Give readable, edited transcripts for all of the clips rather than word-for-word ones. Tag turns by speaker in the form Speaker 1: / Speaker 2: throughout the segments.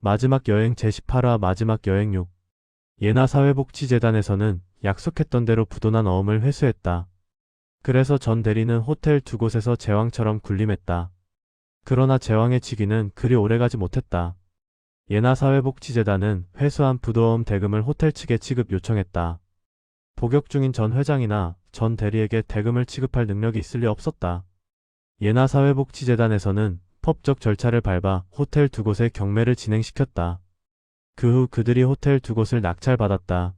Speaker 1: 마지막 여행 제18화 마지막 여행 6. 예나사회복지재단에서는 약속했던 대로 부도난 어음을 회수했다. 그래서 전 대리는 호텔 두 곳에서 제왕처럼 군림했다. 그러나 제왕의 직위는 그리 오래가지 못했다. 예나사회복지재단은 회수한 부도어음 대금을 호텔 측에 지급 요청했다. 복역 중인 전 회장이나 전 대리에게 대금을 지급할 능력이 있을 리 없었다. 예나사회복지재단에서는 법적 절차를 밟아 호텔 두 곳의 경매를 진행시켰다. 그 후 그들이 호텔 두 곳을 낙찰받았다.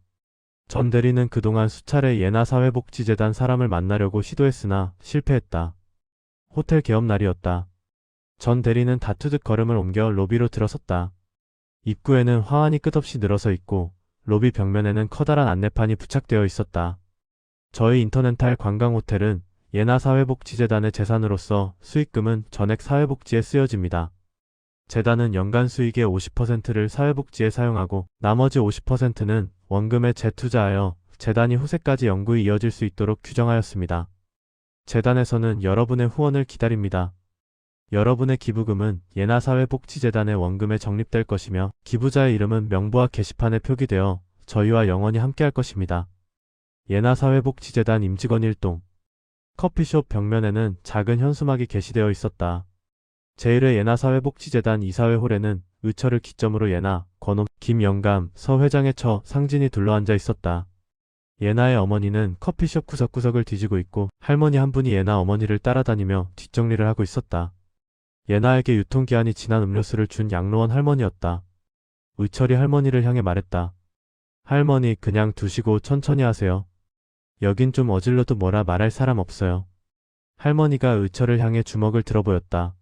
Speaker 1: 전 대리는 그동안 수차례 예나사회복지재단 사람을 만나려고 시도했으나 실패했다. 호텔 개업 날이었다. 전 대리는 다투듯 걸음을 옮겨 로비로 들어섰다. 입구에는 화환이 끝없이 늘어서 있고 로비 벽면에는 커다란 안내판이 부착되어 있었다. 저희 인터넨탈 관광호텔은 예나사회복지재단의 재산으로서 수익금은 전액 사회복지에 쓰여집니다. 재단은 연간 수익의 50%를 사회복지에 사용하고 나머지 50%는 원금에 재투자하여 재단이 후세까지 영구히 이어질 수 있도록 규정하였습니다. 재단에서는 여러분의 후원을 기다립니다. 여러분의 기부금은 예나사회복지재단의 원금에 적립될 것이며 기부자의 이름은 명부와 게시판에 표기되어 저희와 영원히 함께할 것입니다. 예나사회복지재단 임직원 1동. 커피숍 벽면에는 작은 현수막이 게시되어 있었다. 제1회 예나사회복지재단 이사회 홀에는 의처를 기점으로 예나, 권호, 김영감, 서 회장의 처, 상진이 둘러앉아 있었다. 예나의 어머니는 커피숍 구석구석을 뒤지고 있고 할머니 한 분이 예나 어머니를 따라다니며 뒷정리를 하고 있었다. 예나에게 유통기한이 지난 음료수를 준 양로원 할머니였다. 의철이 할머니를 향해 말했다. 할머니 그냥 두시고 천천히 하세요. 여긴 좀 어질러도 뭐라 말할 사람 없어요. 할머니가 의철을 향해 주먹을 들어보였다.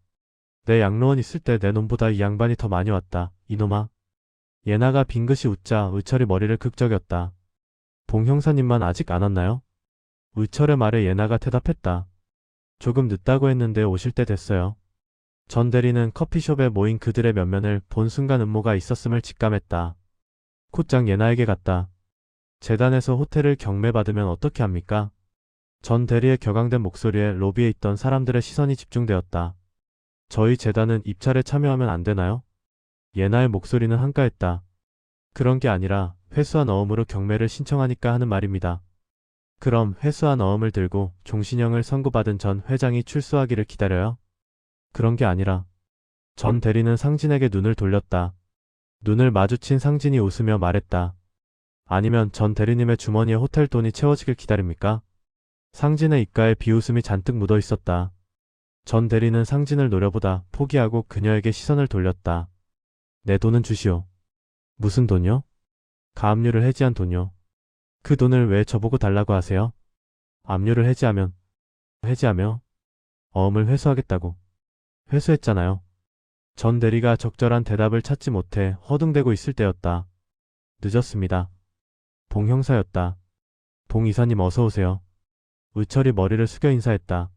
Speaker 1: 내 양로원 있을 때 내 놈보다 이 양반이 더 많이 왔다. 이놈아. 예나가 빙긋이 웃자 의철이 머리를 극적였다. 봉 형사님만 아직 안 왔나요? 의철의 말에 예나가 대답했다. 조금 늦다고 했는데 오실 때 됐어요. 전 대리는 커피숍에 모인 그들의 면면을 본 순간 음모가 있었음을 직감했다. 곧장 예나에게 갔다. 재단에서 호텔을 경매받으면 어떻게 합니까? 전 대리의 격앙된 목소리에 로비에 있던 사람들의 시선이 집중되었다. 저희 재단은 입찰에 참여하면 안 되나요? 예나의 목소리는 한가했다. 그런 게 아니라 회수한 어음으로 경매를 신청하니까 하는 말입니다. 그럼 회수한 어음을 들고 종신형을 선고받은 전 회장이 출소하기를 기다려요? 그런 게 아니라. 전 대리는 상진에게 눈을 돌렸다. 눈을 마주친 상진이 웃으며 말했다. 아니면 전 대리님의 주머니에 호텔 돈이 채워지길 기다립니까? 상진의 입가에 비웃음이 잔뜩 묻어 있었다. 전 대리는 상진을 노려보다 포기하고 그녀에게 시선을 돌렸다. 내 돈은 주시오. 무슨 돈이요? 가압류를 해지한 돈이요. 그 돈을 왜 저보고 달라고 하세요? 압류를 해지하며 어음을 회수하겠다고. 회수했잖아요. 전 대리가 적절한 대답을 찾지 못해 허둥대고 있을 때였다. 늦었습니다. 봉 형사였다. 봉 이사님 어서 오세요. 의철이 머리를 숙여 인사했다.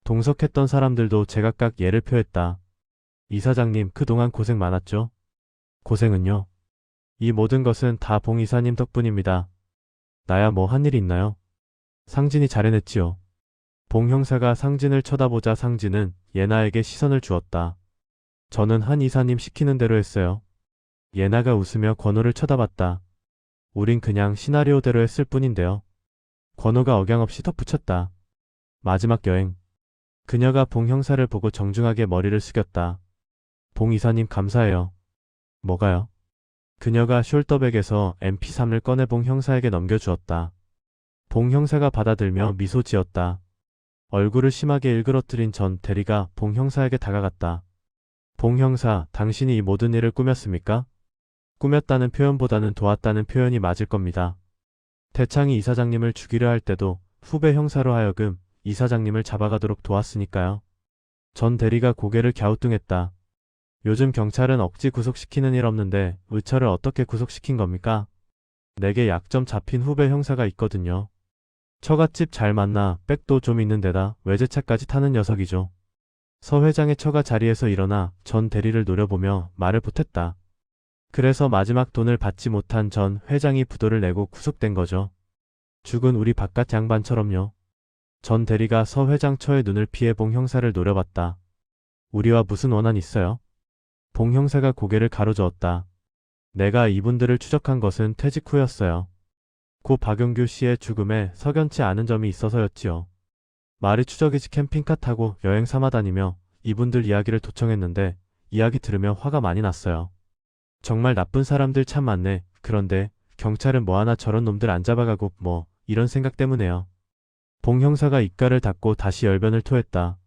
Speaker 1: 동석했던 사람들도 제각각 예를 표했다. 이사장님 그동안 고생 많았죠? 고생은요? 이 모든 것은 다 봉 이사님 덕분입니다. 나야 뭐 한 일이 있나요? 상진이 잘해냈지요. 봉 형사가 상진을 쳐다보자 상진은 예나에게 시선을 주었다. 저는 한 이사님 시키는 대로 했어요. 예나가 웃으며 권호를 쳐다봤다. 우린 그냥 시나리오대로 했을 뿐인데요. 권호가 억양없이 덧붙였다. 마지막 여행. 그녀가 봉 형사를 보고 정중하게 머리를 숙였다. 봉 이사님 감사해요. 뭐가요? 그녀가 숄더백에서 MP3을 꺼내 봉 형사에게 넘겨주었다. 봉 형사가 받아들며 미소 지었다. 얼굴을 심하게 일그러뜨린 전 대리가 봉 형사에게 다가갔다. 봉 형사, 당신이 이 모든 일을 꾸몄습니까? 꾸몄다는 표현보다는 도왔다는 표현이 맞을 겁니다. 대창이 이사장님을 죽이려 할 때도 후배 형사로 하여금 이사장님을 잡아가도록 도왔으니까요. 전 대리가 고개를 갸우뚱했다. 요즘 경찰은 억지 구속시키는 일 없는데 의철을 어떻게 구속시킨 겁니까? 내게 약점 잡힌 후배 형사가 있거든요. 처갓집 잘 만나 백도 좀 있는 데다 외제차까지 타는 녀석이죠. 서 회장의 처가 자리에서 일어나 전 대리를 노려보며 말을 보탰다. 그래서 마지막 돈을 받지 못한 전 회장이 부도를 내고 구속된 거죠. 죽은 우리 바깥 양반처럼요. 전 대리가 서 회장 처의 눈을 피해 봉 형사를 노려봤다. 우리와 무슨 원한 있어요? 봉 형사가 고개를 가로저었다. 내가 이분들을 추적한 것은 퇴직 후였어요. 고 박용규 씨의 죽음에 석연치 않은 점이 있어서였지요. 말이 추적이지 캠핑카 타고 여행 삼아 다니며 이분들 이야기를 도청했는데 이야기 들으며 화가 많이 났어요. 정말 나쁜 사람들 참 많네. 그런데 경찰은 뭐하나 저런 놈들 안 잡아가고 뭐 이런 생각 때문에요. 봉 형사가 입가를 닫고 다시 열변을 토했다.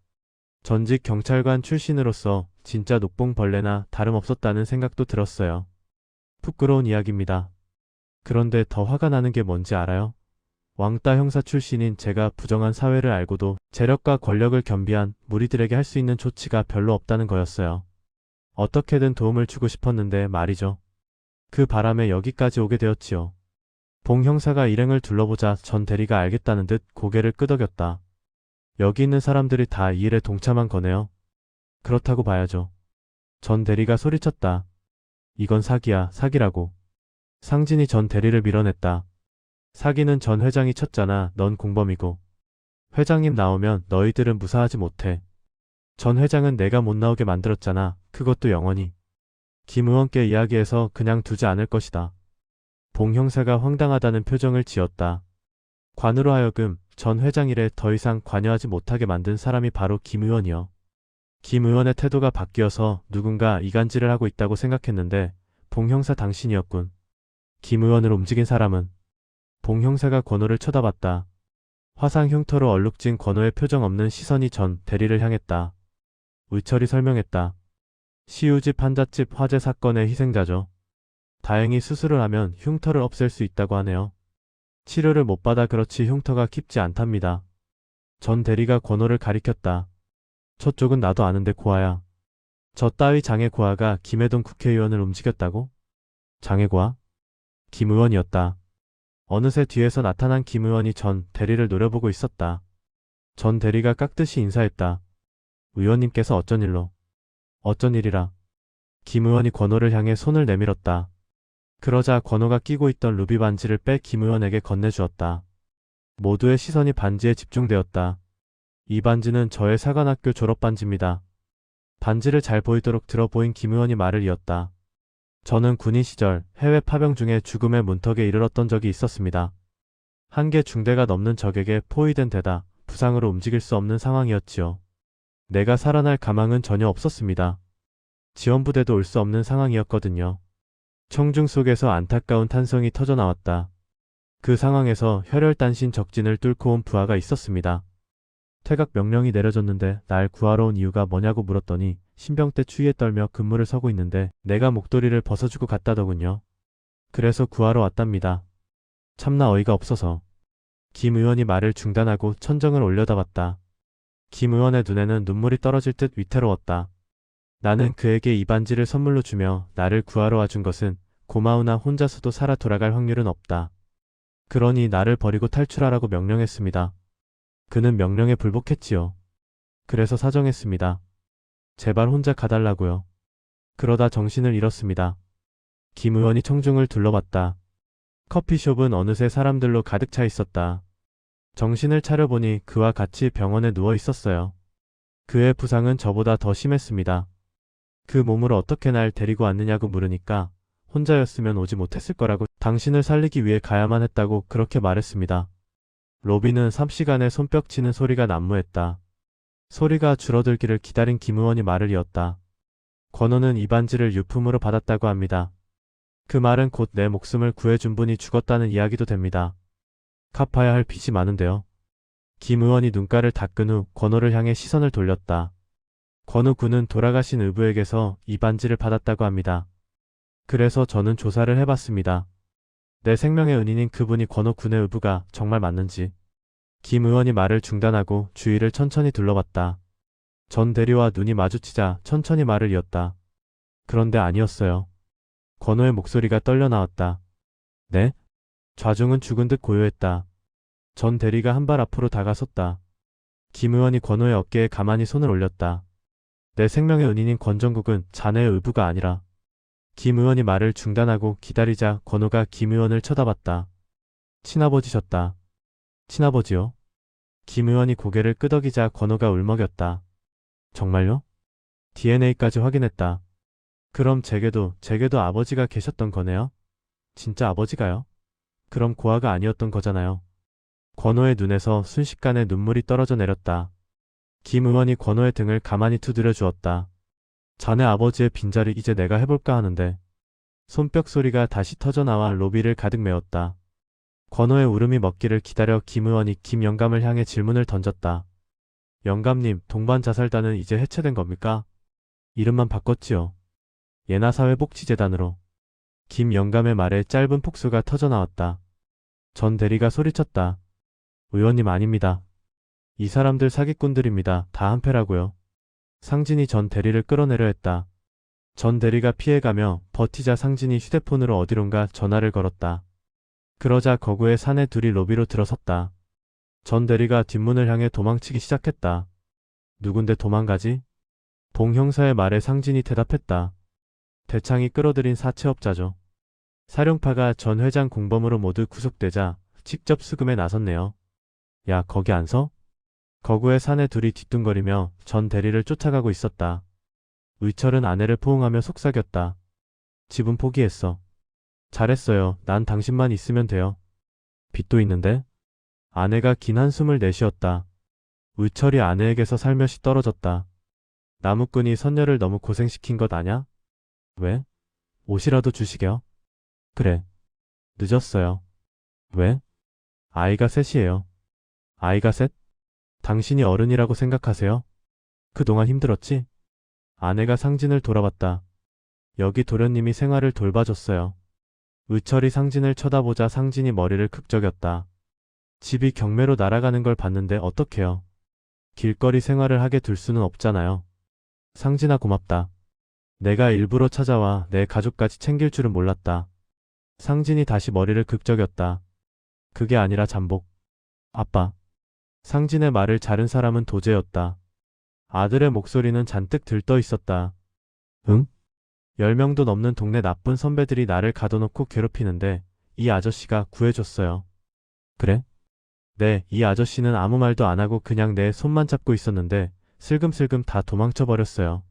Speaker 1: 전직 경찰관 출신으로서 진짜 녹봉벌레나 다름없었다는 생각도 들었어요. 부끄러운 이야기입니다. 그런데 더 화가 나는 게 뭔지 알아요? 왕따 형사 출신인 제가 부정한 사회를 알고도 재력과 권력을 겸비한 무리들에게 할 수 있는 조치가 별로 없다는 거였어요. 어떻게든 도움을 주고 싶었는데 말이죠. 그 바람에 여기까지 오게 되었지요. 봉 형사가 일행을 둘러보자 전 대리가 알겠다는 듯 고개를 끄덕였다. 여기 있는 사람들이 다 이 일에 동참한 거네요. 그렇다고 봐야죠. 전 대리가 소리쳤다. 이건 사기야, 사기라고. 상진이 전 대리를 밀어냈다. 사기는 전 회장이 쳤잖아. 넌 공범이고. 회장님 나오면 너희들은 무사하지 못해. 전 회장은 내가 못 나오게 만들었잖아. 그것도 영원히. 김 의원께 이야기해서 그냥 두지 않을 것이다. 봉 형사가 황당하다는 표정을 지었다. 관으로 하여금 전 회장 일에 더 이상 관여하지 못하게 만든 사람이 바로 김 의원이요. 김 의원의 태도가 바뀌어서 누군가 이간질을 하고 있다고 생각했는데 봉 형사 당신이었군. 김 의원을 움직인 사람은. 봉 형사가 권호를 쳐다봤다. 화상 흉터로 얼룩진 권호의 표정 없는 시선이 전 대리를 향했다. 의철이 설명했다. 시우집 한잣집 화재 사건의 희생자죠. 다행히 수술을 하면 흉터를 없앨 수 있다고 하네요. 치료를 못 받아 그렇지 흉터가 깊지 않답니다. 전 대리가 권호를 가리켰다. 저쪽은 나도 아는데 고아야. 저 따위 장애 고아가 김해동 국회의원을 움직였다고? 장애 고아? 김 의원이었다. 어느새 뒤에서 나타난 김 의원이 전 대리를 노려보고 있었다. 전 대리가 깍듯이 인사했다. 의원님께서 어쩐 일로? 어쩐 일이라. 김 의원이 권호를 향해 손을 내밀었다. 그러자 권호가 끼고 있던 루비 반지를 빼 김 의원에게 건네주었다. 모두의 시선이 반지에 집중되었다. 이 반지는 저의 사관학교 졸업 반지입니다. 반지를 잘 보이도록 들어 보인 김 의원이 말을 이었다. 저는 군인 시절 해외 파병 중에 죽음의 문턱에 이르렀던 적이 있었습니다. 한개 중대가 넘는 적에게 포위된 데다 부상으로 움직일 수 없는 상황이었지요. 내가 살아날 가망은 전혀 없었습니다. 지원부대도 올 수 없는 상황이었거든요. 청중 속에서 안타까운 탄성이 터져나왔다. 그 상황에서 혈혈단신 적진을 뚫고 온 부하가 있었습니다. 퇴각 명령이 내려졌는데 날 구하러 온 이유가 뭐냐고 물었더니 신병 때 추위에 떨며 근무를 서고 있는데 내가 목도리를 벗어주고 갔다더군요. 그래서 구하러 왔답니다. 참나 어이가 없어서. 김 의원이 말을 중단하고 천정을 올려다봤다. 김 의원의 눈에는 눈물이 떨어질 듯 위태로웠다. 나는 그에게 이 반지를 선물로 주며 나를 구하러 와준 것은 고마우나 혼자서도 살아 돌아갈 확률은 없다. 그러니 나를 버리고 탈출하라고 명령했습니다. 그는 명령에 불복했지요. 그래서 사정했습니다. 제발 혼자 가달라고요. 그러다 정신을 잃었습니다. 김 의원이 청중을 둘러봤다. 커피숍은 어느새 사람들로 가득 차 있었다. 정신을 차려보니 그와 같이 병원에 누워 있었어요. 그의 부상은 저보다 더 심했습니다. 그 몸을 어떻게 날 데리고 왔느냐고 물으니까 혼자였으면 오지 못했을 거라고 당신을 살리기 위해 가야만 했다고 그렇게 말했습니다. 로비는 삽시간에 손뼉 치는 소리가 난무했다. 소리가 줄어들기를 기다린 김 의원이 말을 이었다. 권호는 이 반지를 유품으로 받았다고 합니다. 그 말은 곧 내 목숨을 구해준 분이 죽었다는 이야기도 됩니다. 갚아야 할 빚이 많은데요. 김 의원이 눈가를 닦은 후 권호를 향해 시선을 돌렸다. 권우 군은 돌아가신 의부에게서 이 반지를 받았다고 합니다. 그래서 저는 조사를 해봤습니다. 내 생명의 은인인 그분이 권우 군의 의부가 정말 맞는지. 김 의원이 말을 중단하고 주위를 천천히 둘러봤다. 전 대리와 눈이 마주치자 천천히 말을 이었다. 그런데 아니었어요. 권우의 목소리가 떨려 나왔다. 네? 좌중은 죽은 듯 고요했다. 전 대리가 한 발 앞으로 다가섰다. 김 의원이 권우의 어깨에 가만히 손을 올렸다. 내 생명의 은인인 권정국은 자네의 의부가 아니라. 김 의원이 말을 중단하고 기다리자 권우가 김 의원을 쳐다봤다. 친아버지셨다. 친아버지요? 김 의원이 고개를 끄덕이자 권우가 울먹였다. 정말요? DNA까지 확인했다. 그럼 제게도 아버지가 계셨던 거네요? 진짜 아버지가요? 그럼 고아가 아니었던 거잖아요. 권호의 눈에서 순식간에 눈물이 떨어져 내렸다. 김 의원이 권호의 등을 가만히 두드려 주었다. 자네 아버지의 빈자리 이제 내가 해볼까 하는데. 손뼉 소리가 다시 터져나와 로비를 가득 메웠다. 권호의 울음이 멎기를 기다려 김 의원이 김 영감을 향해 질문을 던졌다. 영감님, 동반 자살단은 이제 해체된 겁니까? 이름만 바꿨지요. 예나사회복지재단으로. 김 영감의 말에 짧은 폭소가 터져나왔다. 전 대리가 소리쳤다. 의원님 아닙니다. 이 사람들 사기꾼들입니다. 다 한패라고요. 상진이 전 대리를 끌어내려 했다. 전 대리가 피해가며 버티자 상진이 휴대폰으로 어디론가 전화를 걸었다. 그러자 거구의 사내 둘이 로비로 들어섰다. 전 대리가 뒷문을 향해 도망치기 시작했다. 누군데 도망가지? 봉 형사의 말에 상진이 대답했다. 대창이 끌어들인 사채업자죠. 사령파가 전 회장 공범으로 모두 구속되자 직접 수금에 나섰네요. 야, 거기 안 서? 거구의 사내 둘이 뒤뚱거리며 전 대리를 쫓아가고 있었다. 의철은 아내를 포옹하며 속삭였다. 집은 포기했어. 잘했어요. 난 당신만 있으면 돼요. 빚도 있는데? 아내가 긴 한숨을 내쉬었다. 의철이 아내에게서 살며시 떨어졌다. 나무꾼이 선녀를 너무 고생시킨 것 아냐? 왜? 옷이라도 주시게요? 그래. 늦었어요. 왜? 아이가 셋이에요. 아이가 셋? 당신이 어른이라고 생각하세요? 그동안 힘들었지? 아내가 상진을 돌아봤다. 여기 도련님이 생활을 돌봐줬어요. 의철이 상진을 쳐다보자 상진이 머리를 극적였다. 집이 경매로 날아가는 걸 봤는데 어떡해요. 길거리 생활을 하게 둘 수는 없잖아요. 상진아 고맙다. 내가 일부러 찾아와 내 가족까지 챙길 줄은 몰랐다. 상진이 다시 머리를 극적였다. 그게 아니라 잠복. 아빠. 상진의 말을 자른 사람은 도제였다. 아들의 목소리는 잔뜩 들떠 있었다. 응? 10명도 넘는 동네 나쁜 선배들이 나를 가둬놓고 괴롭히는데 이 아저씨가 구해줬어요. 그래? 네, 이 아저씨는 아무 말도 안 하고 그냥 내 손만 잡고 있었는데 슬금슬금 다 도망쳐버렸어요.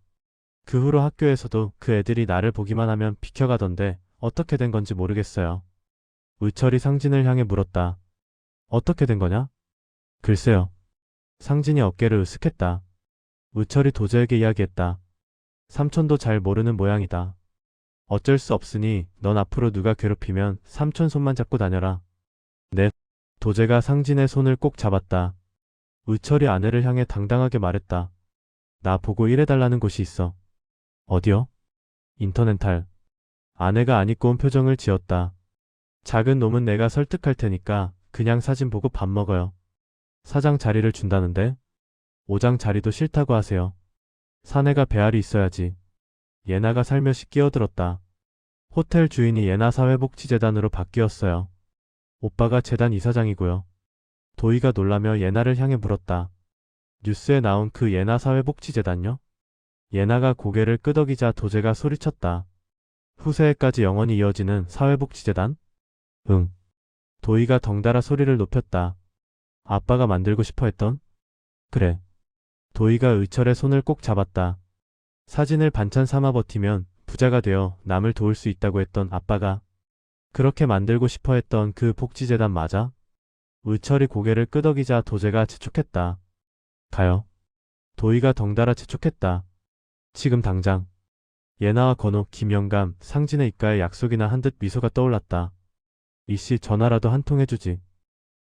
Speaker 1: 그 후로 학교에서도 그 애들이 나를 보기만 하면 비켜가던데 어떻게 된 건지 모르겠어요. 의철이 상진을 향해 물었다. 어떻게 된 거냐? 글쎄요. 상진이 어깨를 으쓱했다. 의철이 도저에게 이야기했다. 삼촌도 잘 모르는 모양이다. 어쩔 수 없으니 넌 앞으로 누가 괴롭히면 삼촌 손만 잡고 다녀라. 네. 도제가 상진의 손을 꼭 잡았다. 의철이 아내를 향해 당당하게 말했다. 나 보고 일해달라는 곳이 있어. 어디요? 인터넷탈. 아내가 안 입고 온 표정을 지었다. 작은 놈은 내가 설득할 테니까 그냥 사진 보고 밥 먹어요. 사장 자리를 준다는데? 5장 자리도 싫다고 하세요. 사내가 배알이 있어야지. 예나가 살며시 끼어들었다. 호텔 주인이 예나사회복지재단으로 바뀌었어요. 오빠가 재단 이사장이고요. 도희가 놀라며 예나를 향해 물었다. 뉴스에 나온 그 예나사회복지재단요? 예나가 고개를 끄덕이자 도제가 소리쳤다. 후세에까지 영원히 이어지는 사회복지재단? 응. 도희가 덩달아 소리를 높였다. 아빠가 만들고 싶어 했던? 그래. 도희가 의철의 손을 꼭 잡았다. 사진을 반찬 삼아 버티면 부자가 되어 남을 도울 수 있다고 했던 아빠가 그렇게 만들고 싶어 했던 그 복지재단 맞아? 의철이 고개를 끄덕이자 도제가 재촉했다. 가요. 도희가 덩달아 재촉했다. 지금 당장. 예나와 건호, 김영감, 상진의 입가에 약속이나 한 듯 미소가 떠올랐다. 이씨 전화라도 한 통 해주지.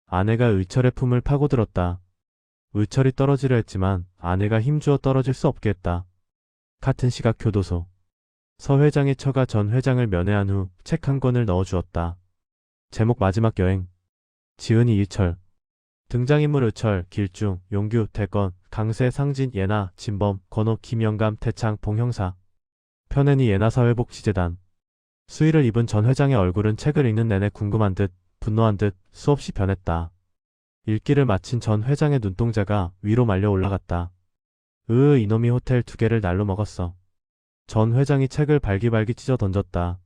Speaker 1: 아내가 의철의 품을 파고들었다. 의철이 떨어지려 했지만 아내가 힘주어 떨어질 수 없게 했다. 같은 시각 교도소. 서 회장이 처가 전 회장을 면회한 후 책 한 권을 넣어주었다. 제목 마지막 여행. 지은이 이철. 등장인물 의철, 길중, 용규, 대건, 강세, 상진, 예나, 진범, 건호, 김영감, 태창, 봉형사. 편애니 예나사회복지재단. 수의를 입은 전 회장의 얼굴은 책을 읽는 내내 궁금한 듯 분노한 듯 수없이 변했다. 읽기를 마친 전 회장의 눈동자가 위로 말려 올라갔다. 이놈이 호텔 2개를 날로 먹었어. 전 회장이 책을 발기발기 찢어 던졌다.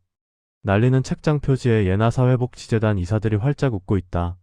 Speaker 1: 날리는 책장 표지에 예나사회복지재단 이사들이 활짝 웃고 있다.